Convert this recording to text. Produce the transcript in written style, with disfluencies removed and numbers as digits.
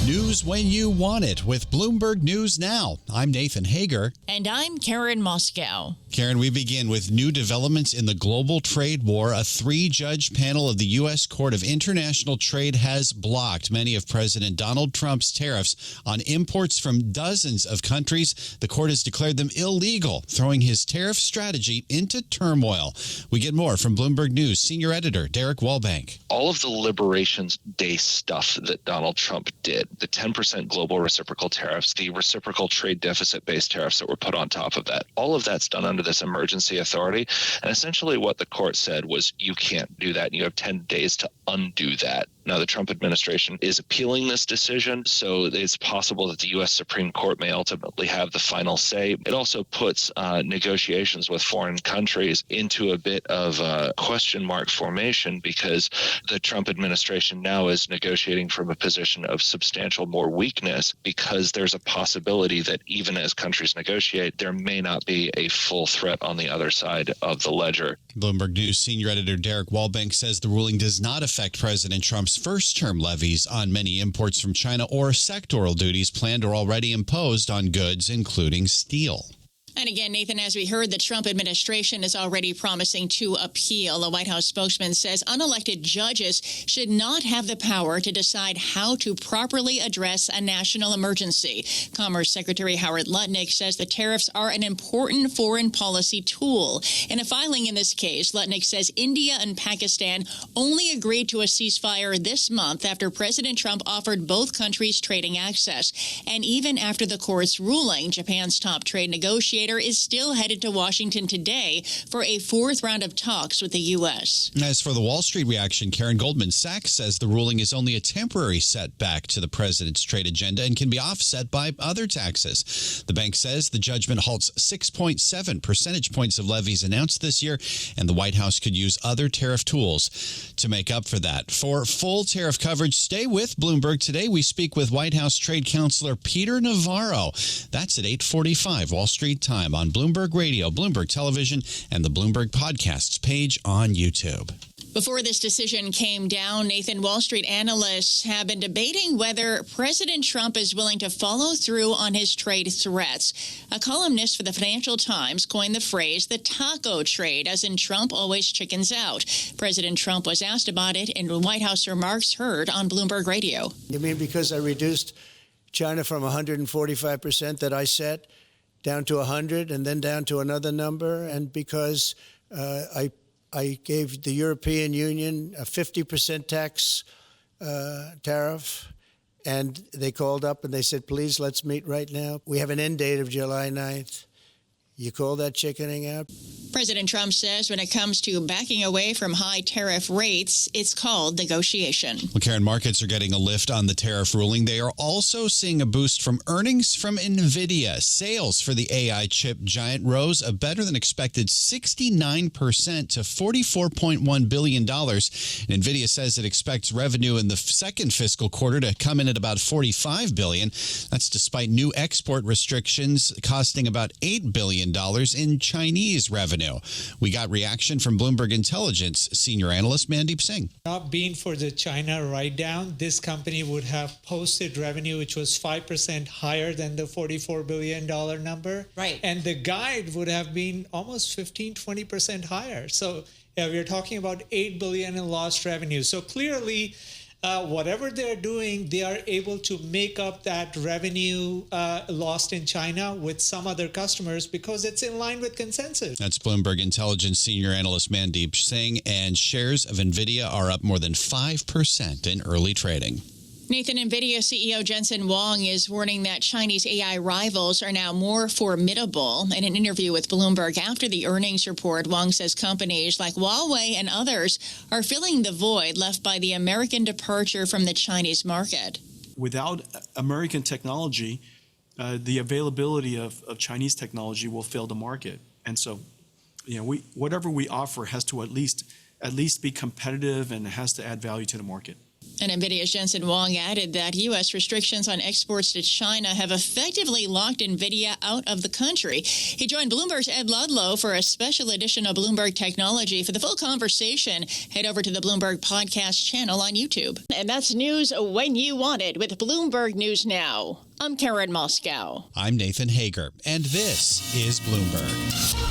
News when you want it with Bloomberg News Now. I'm Nathan Hager. And I'm Karen Moskow. Karen, we begin with new developments in the global trade war. A three-judge panel of the U.S. Court of International Trade has blocked many of President Donald Trump's tariffs on imports from dozens of countries. The court has declared them illegal, throwing his tariff strategy into turmoil. We get more from Bloomberg News senior editor Derek Wallbank. All of the Liberations Day stuff that Donald Trump did, the 10% global reciprocal tariffs, the reciprocal trade deficit-based tariffs that were put on top of that, all of that's done under this emergency authority. And essentially what the court said was you can't do that, and you have 10 days to undo that. Now, the Trump administration is appealing this decision, so it's possible that the U.S. Supreme Court may ultimately have the final say. It also puts negotiations with foreign countries into a bit of a question mark formation because the Trump administration now is negotiating from a position of substantial more weakness because there's a possibility that even as countries negotiate, there may not be a full threat on the other side of the ledger. Bloomberg News senior editor Derek Wallbank says the ruling does not affect President Trump's first-term levies on many imports from China or sectoral duties planned or already imposed on goods, including steel. And again, Nathan, as we heard, the Trump administration is already promising to appeal. A White House spokesman says unelected judges should not have the power to decide how to properly address a national emergency. Commerce Secretary Howard Lutnick says the tariffs are an important foreign policy tool. In a filing in this case, Lutnick says India and Pakistan only agreed to a ceasefire this month after President Trump offered both countries trading access. And even after the court's ruling, Japan's top trade negotiator is still headed to Washington today for a fourth round of talks with the U.S. As for the Wall Street reaction, Karen, Goldman Sachs says the ruling is only a temporary setback to the president's trade agenda and can be offset by other taxes. The bank says the judgment halts 6.7 percentage points of levies announced this year, and the White House could use other tariff tools to make up for that. For full tariff coverage, stay with Bloomberg. Today we speak with White House Trade Counselor Peter Navarro. That's at 8:45 Wall Street time on Bloomberg Radio, Bloomberg Television, and the Bloomberg Podcasts page on YouTube. Before this decision came down, Nathan, Wall Street analysts have been debating whether President Trump is willing to follow through on his trade threats. A columnist for the Financial Times coined the phrase the taco trade, as in Trump always chickens out. President Trump was asked about it in White House remarks heard on Bloomberg Radio. You mean because I reduced China from 145% that I set down to 100 and then down to another number, and because I gave the European Union a 50% tax tariff, and they called up and they said, please, let's meet right now. We have an end date of July 9th. You call that chickening out? President Trump says when it comes to backing away from high tariff rates, it's called negotiation. Well, Karen, markets are getting a lift on the tariff ruling. They are also seeing a boost from earnings from Nvidia. Sales for the AI chip giant rose a better than expected 69% to $44.1 billion. Nvidia says it expects revenue in the second fiscal quarter to come in at about $45 billion. That's despite new export restrictions costing about $8 billion in Chinese revenue. We got reaction from Bloomberg Intelligence senior analyst Mandeep Singh. Not being for the China write-down, this company would have posted revenue which was 5% higher than the $44 billion number. Right. And the guide would have been almost 15-20% higher. So we're talking about $8 billion in lost revenue. So clearly, whatever they're doing, they are able to make up that revenue lost in China with some other customers because it's in line with consensus. That's Bloomberg Intelligence senior analyst Mandeep Singh, and shares of Nvidia are up more than 5% in early trading. Nathan, Nvidia CEO Jensen Huang is warning that Chinese AI rivals are now more formidable. In an interview with Bloomberg after the earnings report, Huang says companies like Huawei and others are filling the void left by the American departure from the Chinese market. Without American technology, the availability of Chinese technology will fill the market. And so, whatever we offer has to at least be competitive and it has to add value to the market. And Nvidia's Jensen Huang added that U.S. restrictions on exports to China have effectively locked Nvidia out of the country. He joined Bloomberg's Ed Ludlow for a special edition of Bloomberg Technology. For the full conversation, head over to the Bloomberg Podcast channel on YouTube. And that's news when you want it with Bloomberg News Now. I'm Karen Moskow. I'm Nathan Hager, and this is Bloomberg.